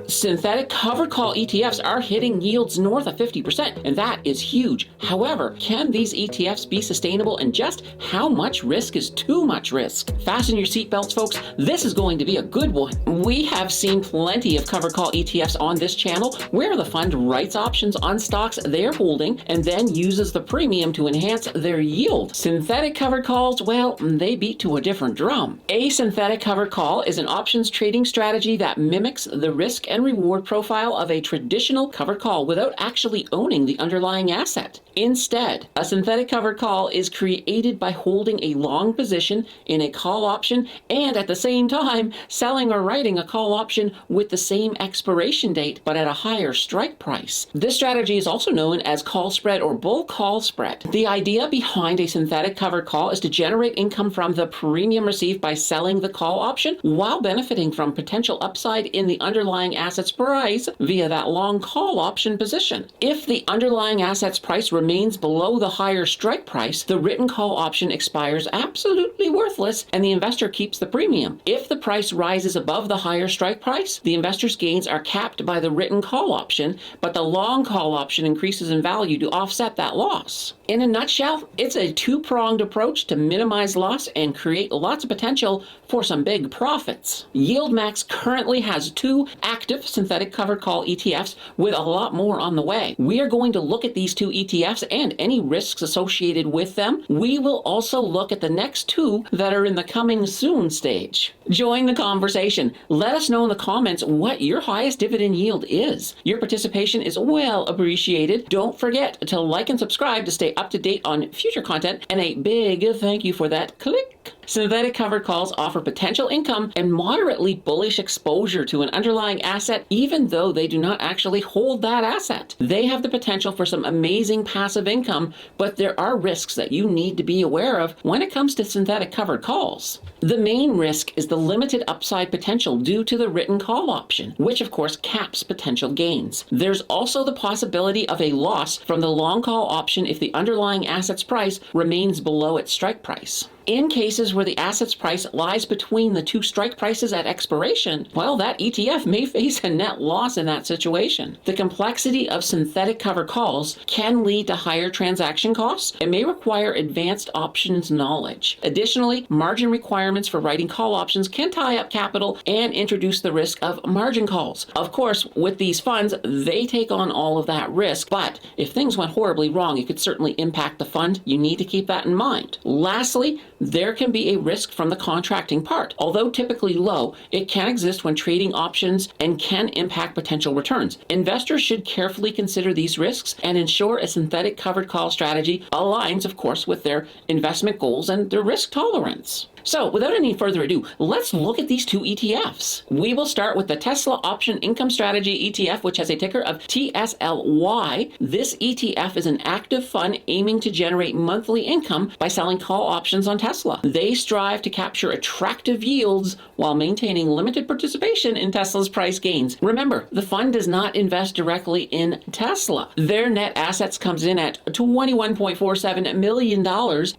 Synthetic covered call ETFs are hitting yields north of 50%, and that is huge. However, can these ETFs be sustainable, and just how much risk is too much risk? Fasten your seatbelts, folks. This is going to be a good one. We have seen plenty of covered call ETFs on this channel where the fund writes options on stocks they're holding and then uses the premium to enhance their yield. Synthetic covered calls, well, they beat to a different drum. A synthetic covered call is an options trading strategy that mimics the risk and reward profile of a traditional covered call without actually owning the underlying asset. Instead, a synthetic covered call is created by holding a long position in a call option and at the same time selling or writing a call option with the same expiration date but at a higher strike price. This strategy is also known as call spread or bull call spread. The idea behind a synthetic covered call is to generate income from the premium received by selling the call option while benefiting from potential upside in the underlying asset's price via that long call option position. If the underlying asset's price remains below the higher strike price, the written call option expires absolutely worthless and the investor keeps the premium. If the price rises above the higher strike price, the investor's gains are capped by the written call option, but the long call option increases in value to offset that loss. In a nutshell, it's a two-pronged approach to minimize loss and create lots of potential for some big profits. YieldMax currently has 2 active synthetic covered call ETFs with a lot more on the way. We are going to look at these 2 ETFs and any risks associated with them. We will also look at the next 2 that are in the coming soon stage. Join the conversation. Let us know in the comments what your highest dividend yield is. Your participation is well appreciated. Don't forget to like and subscribe to stay up to date on future content, and a big thank you for that click. Synthetic covered calls offer potential income and moderately bullish exposure to an underlying asset even though they do not actually hold that asset. They have the potential for some amazing passive income, but there are risks that you need to be aware of when it comes to synthetic covered calls. The main risk is the limited upside potential due to the written call option, which of course caps potential gains. There's also the possibility of a loss from the long call option if the underlying asset's price remains below its strike price. In cases where the asset's price lies between the 2 strike prices at expiration, well, that ETF may face a net loss in that situation. The complexity of synthetic covered calls can lead to higher transaction costs and may require advanced options knowledge. Additionally, margin requirements for writing call options can tie up capital and introduce the risk of margin calls. Of course, with these funds, they take on all of that risk, but if things went horribly wrong, it could certainly impact the fund. You need to keep that in mind. Lastly, there can be a risk from the contracting part. Although typically low, it can exist when trading options and can impact potential returns. Investors should carefully consider these risks and ensure a synthetic covered call strategy aligns, of course, with their investment goals and their risk tolerance. So, without any further ado, let's look at these 2 ETFs. We will start with the Tesla Option Income Strategy ETF, which has a ticker of TSLY. This ETF is an active fund aiming to generate monthly income by selling call options on Tesla. They strive to capture attractive yields while maintaining limited participation in Tesla's price gains. Remember, the fund does not invest directly in Tesla. Their net assets comes in at $21.47 million,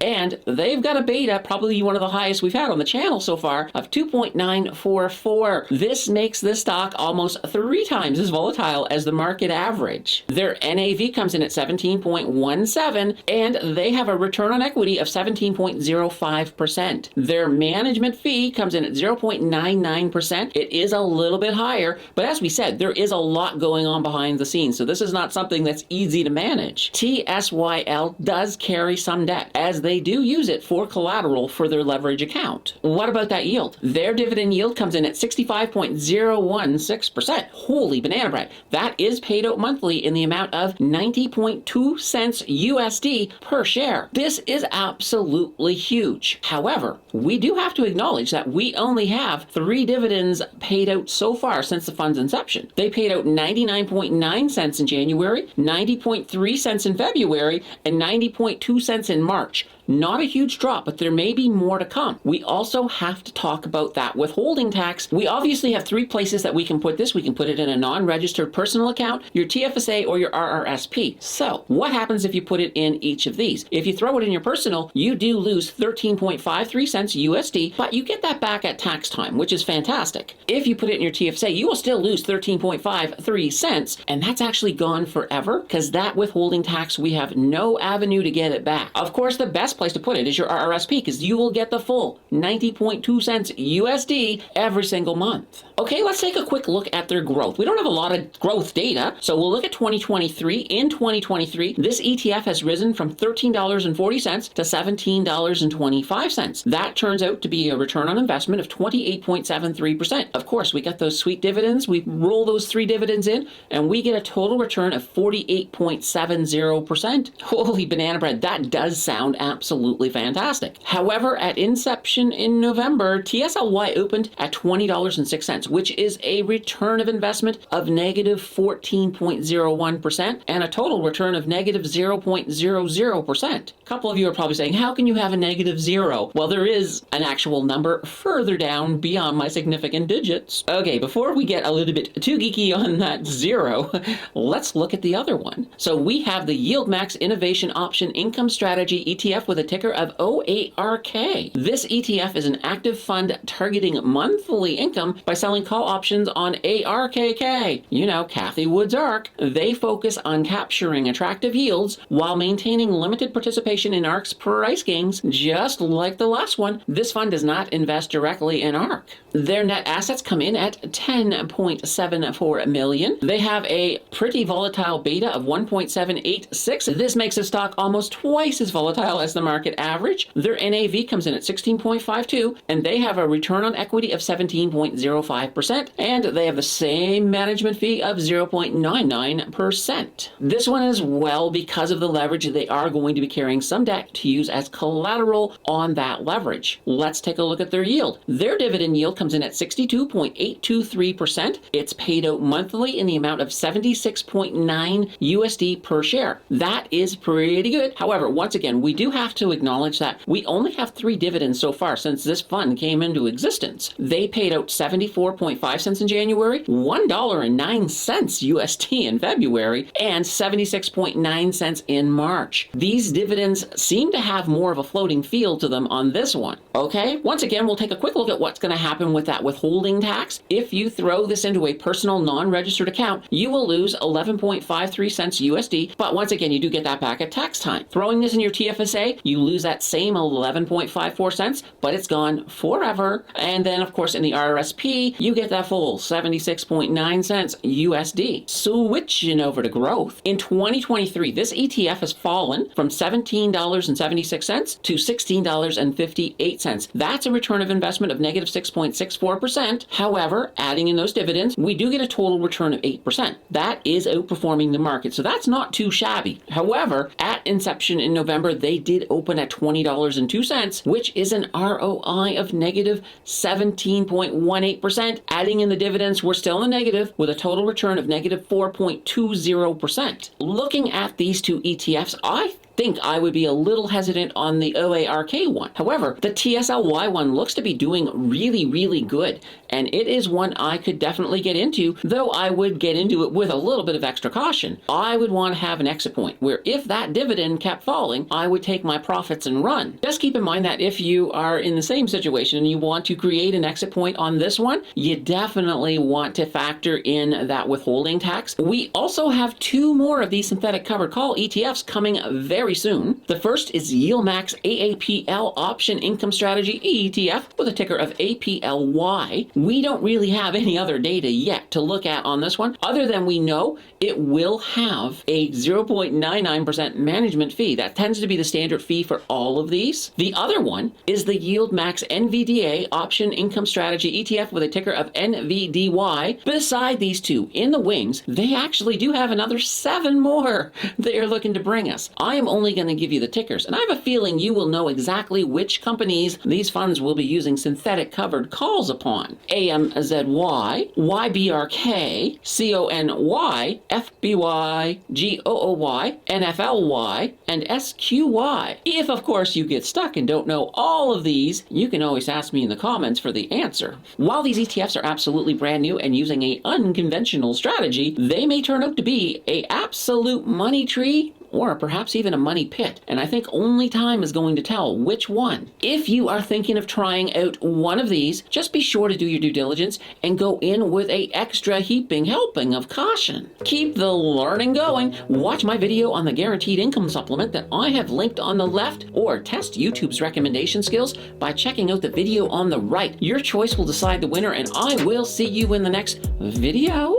and they've got a beta, probably one of the highest we've had on the channel so far, of 2.944. This makes this stock almost 3 times as volatile as the market average. Their NAV comes in at 17.17, and they have a return on equity of 17.05%. Their management fee comes in at 0.99%. It is a little bit higher, but as we said, there is a lot going on behind the scenes, so this is not something that's easy to manage. TSYL does carry some debt, as they do use it for collateral for their leverage account. What about that yield? Their dividend yield comes in at 65.016%. Holy banana bread. That is paid out monthly in the amount of 90.2 cents USD per share. This is absolutely huge. However, we do have to acknowledge that we only have 3 dividends paid out so far since the fund's inception. They paid out 99.9 cents in January, 90.3 cents in February, and 90.2 cents in March. Not a huge drop, but there may be more to come. We also have to talk about that withholding tax. We obviously have three places that we can put this. We can put it in a non-registered personal account, your TFSA, or your RRSP. So what happens if you put it in each of these? If you throw it in your personal, you do lose 13.53 cents USD, but you get that back at tax time, which is fantastic. If you put it in your TFSA, you will still lose 13.53 cents, and that's actually gone forever because that withholding tax, we have no avenue to get it back. Of course, the best place to put it is your RRSP because you will get the full 90.2 cents USD every single month. Okay, let's take a quick look at their growth. We don't have a lot of growth data, so we'll look at 2023. In 2023, this ETF has risen from $13.40 to $17.25. That turns out to be a return on investment of 28.73%. Of course, we got those sweet dividends. We roll those 3 dividends in, and we get a total return of 48.70%. Holy banana bread, that does sound absolutely fantastic. However, at inception in November, TSLY opened at $20.06, which is a return of investment of negative 14.01% and a total return of negative 0.00%. A couple of you are probably saying, how can you have a negative 0? Well, there is an actual number further down beyond my significant digits. Okay, before we get a little bit too geeky on that 0, let's look at the other one. So we have the YieldMax Innovation Option Income Strategy ETF with a ticker of OARK. This ETF is an active fund targeting monthly income by selling call options on ARKK. You know, Cathie Wood's ARK. They focus on capturing attractive yields while maintaining limited participation in ARK's price gains. Just like the last one, this fund does not invest directly in ARK. Their net assets come in at $10.74 million. They have a pretty volatile beta of 1.786. This makes the stock almost twice as volatile as the market average. Their NAV comes in at 16.52, and they have a return on equity of 17.05%, and they have the same management fee of 0.99%. This one as well, because of the leverage, they are going to be carrying some debt to use as collateral on that leverage. Let's take a look at their yield. Their dividend yield comes in at 62.823%. It's paid out monthly in the amount of 76.9 USD per share. That is pretty good. However, once again, we do have to acknowledge that we only have 3 dividends so far since this fund came into existence. They paid out 74.5 cents in January, $1.09 USD in February, and 76.9 cents in March. These dividends seem to have more of a floating feel to them on this one. Okay, once again, we'll take a quick look at what's going to happen with that withholding tax. If you throw this into a personal non-registered account, you will lose 11.53 cents USD, but once again, you do get that back at tax time. Throwing this in your TFSA, you lose that same 11.54 cents, but it's gone forever. And then, of course, in the RRSP, you get that full 76.9 cents USD. Switching over to growth. In 2023, this ETF has fallen from $17.76 to $16.58. That's a return of investment of negative 6.64%. However, adding in those dividends, we do get a total return of 8%. That is outperforming the market, so that's not too shabby. However, at inception in November, they did open at $20.02, which is an ROI of negative 17.18%. Adding in the dividends, we're still in the negative with a total return of negative 4.20%. Looking at these two ETFs, I think I would be a little hesitant on the OARK one. However, the TSLY one looks to be doing really, really good, and it is one I could definitely get into, though I would get into it with a little bit of extra caution. I would want to have an exit point where if that dividend kept falling, I would take my profits and run. Just keep in mind that if you are in the same situation and you want to create an exit point on this one, you definitely want to factor in that withholding tax. We also have 2 more of these synthetic covered call ETFs coming very soon. The first is YieldMax AAPL Option Income Strategy ETF with a ticker of APLY. We don't really have any other data yet to look at on this one, other than we know it will have a 0.99% management fee. That tends to be the standard fee for all of these. The other one is the YieldMax NVDA Option Income Strategy ETF with a ticker of NVDY. Beside these 2, in the wings, they actually do have another 7 more they are looking to bring us. I am only going to give you the tickers, and I have a feeling you will know exactly which companies these funds will be using synthetic covered calls upon. AMZY, YBRK, CONY, FBY, GOOY, NFLY, and SQY. If, of course, you get stuck and don't know all of these, you can always ask me in the comments for the answer. While these ETFs are absolutely brand new and using an unconventional strategy, they may turn out to be an absolute money tree or perhaps even a money pit, and I think only time is going to tell which one. If you are thinking of trying out one of these, just be sure to do your due diligence and go in with an extra heaping helping of caution. Keep the learning going. Watch my video on the guaranteed income supplement that I have linked on the left, or test YouTube's recommendation skills by checking out the video on the right. Your choice will decide the winner, and I will see you in the next video.